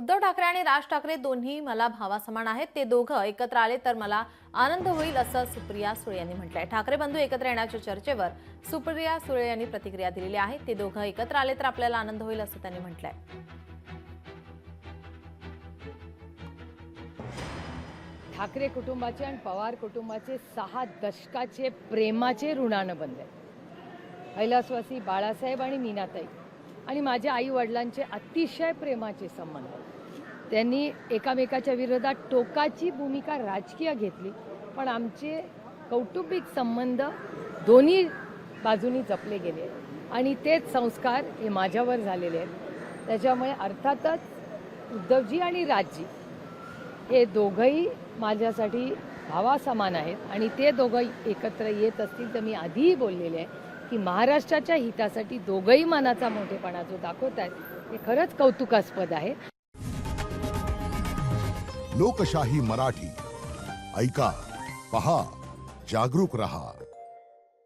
उद्धव ठाकरे आणि राज ठाकरे दोन्ही मला भावासमान आहेत। ते दोघं एकत्र आले तर मला आनंद होईल असं सुप्रिया सुळे यांनी म्हटलंय। ठाकरे बंधू एकत्र येण्याच्या चर्चेवर सुप्रिया सुळे यांनी प्रतिक्रिया दिलेली आहे। ते दोघं एकत्र आले तर आपल्याला आनंद होईल असं त्यांनी म्हटलंय। ठाकरे कुटुंबाचे आणि पवार कुटुंबाचे 6 दशकाचे प्रेमाचे ऋणानं बनले। कैलासवासी बाळासाहेब आणि मीनाताई आणि माझ्या आई वडिलांचे अतिशय प्रेमाचे संबंध। त्यांनी एकामेकाच्या विरोधात टोकाची भूमिका राजकीय घेतली, पण आमचे कौटुंबिक संबंध दोन्ही बाजूनी जपले गेले आणि तेच संस्कार हे माझ्यावर झालेले आहेत। त्याच्यामुळे अर्थातच उद्धवजी आणि राजजी हे दोघंही माझ्यासाठी भावासमान आहेत आणि ते दोघं एकत्र येत असतील तर मी आधीही बोललेले आहे की महाराष्ट्राच्या हितासाठी दोघंही मनाचा मोठेपणा जो दाखवत आहेत हे खरंच कौतुकास्पद आहे। लोकशाही मराठी ऐका, पहा, जागरूक रहा।